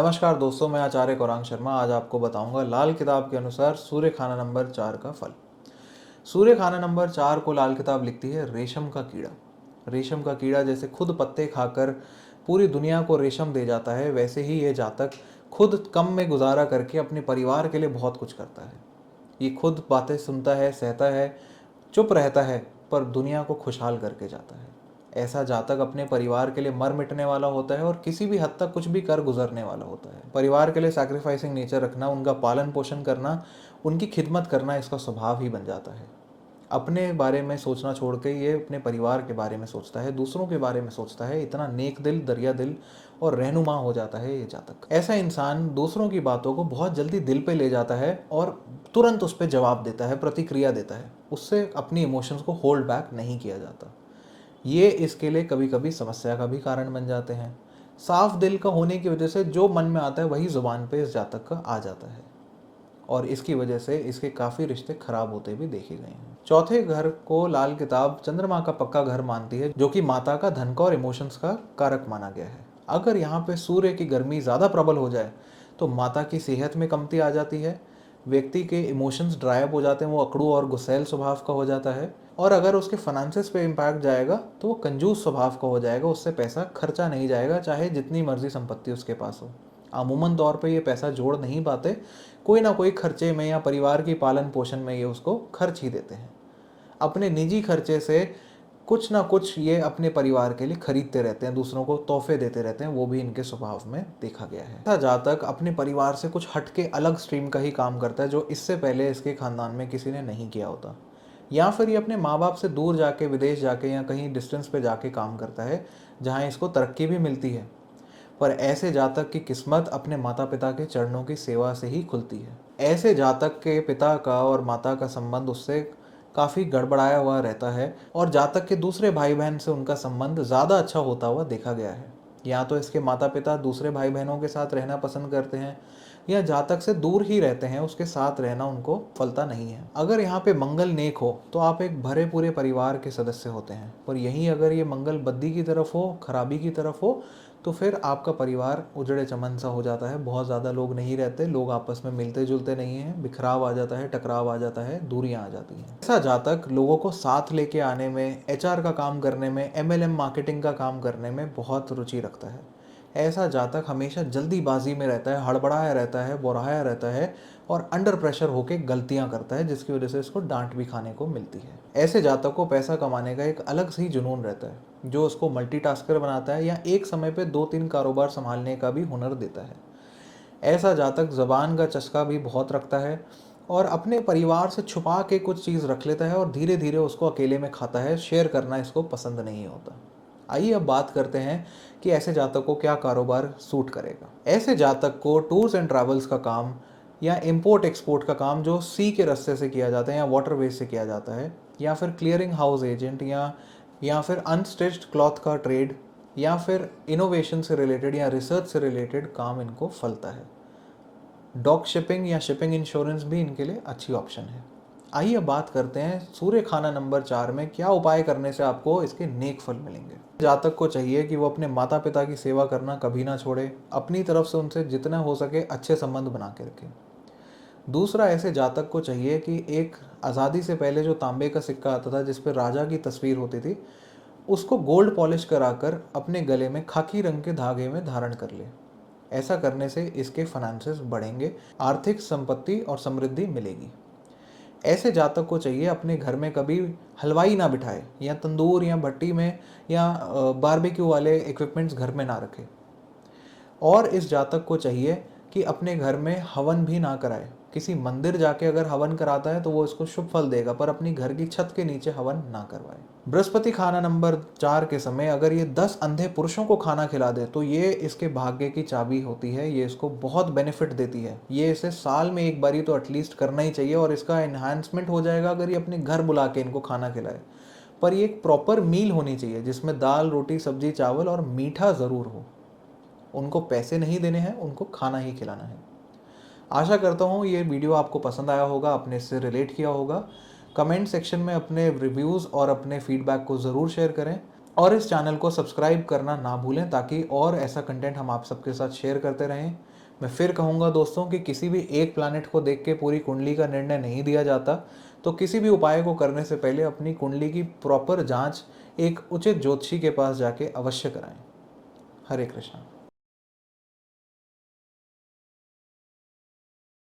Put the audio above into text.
नमस्कार दोस्तों, मैं आचार्य गौरांग शर्मा आज आपको बताऊंगा लाल किताब के अनुसार सूर्य खाना नंबर 4 का फल। सूर्य खाना नंबर 4 को लाल किताब लिखती है रेशम का कीड़ा। रेशम का कीड़ा जैसे खुद पत्ते खाकर पूरी दुनिया को रेशम दे जाता है, वैसे ही ये जातक खुद कम में गुजारा करके अपने परिवार के लिए बहुत कुछ करता है। ये खुद बातें सुनता है, सहता है, चुप रहता है, पर दुनिया को खुशहाल करके जाता है। ऐसा जातक अपने परिवार के लिए मर मिटने वाला होता है और किसी भी हद तक कुछ भी कर गुजरने वाला होता है। परिवार के लिए सैक्रिफाइसिंग नेचर रखना, उनका पालन पोषण करना, उनकी खिदमत करना इसका स्वभाव ही बन जाता है। अपने बारे में सोचना छोड़ के ये अपने परिवार के बारे में सोचता है, दूसरों के बारे में सोचता है। इतना नेक दिल, दरिया दिल और रहनुमा हो जाता है ये जातक। ऐसा इंसान दूसरों की बातों को बहुत जल्दी दिल पे ले जाता है और तुरंत उस पर जवाब देता है, प्रतिक्रिया देता है। उससे अपनी इमोशंस को होल्ड बैक नहीं किया जाता। ये इसके लिए कभी कभी समस्या का भी कारण बन जाते हैं। साफ दिल का होने की वजह से जो मन में आता है वही जुबान पे इस जातक का आ जाता है और इसकी वजह से इसके काफ़ी रिश्ते खराब होते भी देखे गए हैं। चौथे घर को लाल किताब चंद्रमा का पक्का घर मानती है, जो कि माता का धन का और इमोशंस का कारक माना गया है। अगर यहाँ पे सूर्य की गर्मी ज़्यादा प्रबल हो जाए तो माता की सेहत में कमती आ जाती है, व्यक्ति के इमोशंस ड्राई अप हो जाते हैं, वो अकड़ू और गुस्सैल स्वभाव का हो जाता है। और अगर उसके फाइनेंसेस पे इम्पैक्ट जाएगा तो वो कंजूस स्वभाव का हो जाएगा, उससे पैसा खर्चा नहीं जाएगा चाहे जितनी मर्जी संपत्ति उसके पास हो। अमूमन तौर पे ये पैसा जोड़ नहीं पाते, कोई ना कोई खर्चे में या परिवार की पालन पोषण में ये उसको खर्च ही देते हैं। अपने निजी खर्चे से कुछ ना कुछ ये अपने परिवार के लिए खरीदते रहते हैं, दूसरों को तोहफे देते रहते हैं, वो भी इनके स्वभाव में देखा गया है। ऐसा जातक अपने परिवार से कुछ हटके अलग स्ट्रीम का ही काम करता है, जो इससे पहले इसके खानदान में किसी ने नहीं किया होता। या फिर ये अपने माँ बाप से दूर जाके, विदेश जाके या कहीं डिस्टेंस पे जाके काम करता है, जहाँ इसको तरक्की भी मिलती है। पर ऐसे जातक की किस्मत अपने माता पिता के चरणों की सेवा से ही खुलती है। ऐसे जातक के पिता का और माता का संबंध उससे काफ़ी गड़बड़ाया हुआ रहता है और जातक के दूसरे भाई बहन से उनका संबंध ज़्यादा अच्छा होता हुआ देखा गया है। या तो इसके माता पिता दूसरे भाई बहनों के साथ रहना पसंद करते हैं या जातक से दूर ही रहते हैं, उसके साथ रहना उनको फलता नहीं है। अगर यहाँ पे मंगल नेक हो तो आप एक भरे पूरे परिवार के सदस्य होते हैं, पर यहीं अगर ये मंगल बद्दी की तरफ हो, खराबी की तरफ हो, तो फिर आपका परिवार उजड़े चमन सा हो जाता है। बहुत ज़्यादा लोग नहीं रहते, लोग आपस में मिलते जुलते नहीं हैं, बिखराव आ जाता है, टकराव आ जाता है, दूरियां आ जाती हैं। ऐसा जातक लोगों को साथ लेके आने में, एचआर का काम करने में, एमएलएम मार्केटिंग का काम करने में बहुत रुचि रखता है। ऐसा जातक हमेशा जल्दीबाजी में रहता है, हड़बड़ाया रहता है, बोराया रहता है और अंडर प्रेशर होकर गलतियां करता है, जिसकी वजह से इसको डांट भी खाने को मिलती है। ऐसे जातक को पैसा कमाने का एक अलग ही जुनून रहता है, जो उसको मल्टीटास्कर बनाता है या एक समय पे 2-3 कारोबार संभालने का भी हुनर देता है। ऐसा जातक जबान का चस्का भी बहुत रखता है और अपने परिवार से छुपा के कुछ चीज़ रख लेता है और धीरे धीरे उसको अकेले में खाता है। शेयर करना इसको पसंद नहीं होता। आइए अब बात करते हैं कि ऐसे जातक को क्या कारोबार सूट करेगा। ऐसे जातक को टूर्स एंड ट्रैवल्स का काम या इंपोर्ट एक्सपोर्ट का काम, जो सी के रास्ते से किया जाता है या वाटरवेज से किया जाता है, या फिर क्लियरिंग हाउस एजेंट या फिर अनस्टिच्ड क्लॉथ का ट्रेड, या फिर इनोवेशन से रिलेटेड या रिसर्च से रिलेटेड काम इनको फलता है। डॉक शिपिंग या शिपिंग इंश्योरेंस भी इनके लिए अच्छी ऑप्शन है। आइए अब बात करते हैं सूर्य खाना नंबर 4 में क्या उपाय करने से आपको इसके नेक फल मिलेंगे। जातक को चाहिए कि वो अपने माता पिता की सेवा करना कभी ना छोड़े, अपनी तरफ से उनसे जितना हो सके अच्छे संबंध बना के रखे। दूसरा, ऐसे जातक को चाहिए कि एक आज़ादी से पहले जो तांबे का सिक्का आता था जिस पर राजा की तस्वीर होती थी, उसको गोल्ड पॉलिश कराकर अपने गले में खाकी रंग के धागे में धारण कर ले। ऐसा करने से इसके फाइनेंसेस बढ़ेंगे, आर्थिक संपत्ति और समृद्धि मिलेगी। ऐसे जातक को चाहिए अपने घर में कभी हलवाई ना बिठाए या तंदूर या भट्टी में या बारबेक्यू वाले इक्विपमेंट्स घर में ना रखे। और इस जातक को चाहिए कि अपने घर में हवन भी ना कराए। किसी मंदिर जाके अगर हवन कराता है तो वो इसको शुभ फल देगा, पर अपनी घर की छत के नीचे हवन ना करवाए। बृहस्पति खाना नंबर 4 के समय अगर ये 10 अंधे पुरुषों को खाना खिला दे तो ये इसके भाग्य की चाबी होती है, ये इसको बहुत बेनिफिट देती है। ये इसे साल में एक बारी तो एटलीस्ट करना ही चाहिए और इसका एनहांसमेंट हो जाएगा अगर ये अपने घर बुला के इनको खाना खिलाए। पर ये एक प्रॉपर मील होनी चाहिए जिसमें दाल, रोटी, सब्जी, चावल और मीठा ज़रूर हो। उनको पैसे नहीं देने हैं, उनको खाना ही खिलाना है। आशा करता हूँ ये वीडियो आपको पसंद आया होगा, अपने से रिलेट किया होगा। कमेंट सेक्शन में अपने रिव्यूज़ और अपने फीडबैक को ज़रूर शेयर करें और इस चैनल को सब्सक्राइब करना ना भूलें, ताकि और ऐसा कंटेंट हम आप सबके साथ शेयर करते रहें। मैं फिर कहूँगा दोस्तों कि किसी भी एक प्लैनेट को देख के पूरी कुंडली का निर्णय नहीं दिया जाता, तो किसी भी उपाय को करने से पहले अपनी कुंडली की प्रॉपर जांच एक उचित ज्योतिषी के पास जाके अवश्य कराएं। हरे कृष्णा।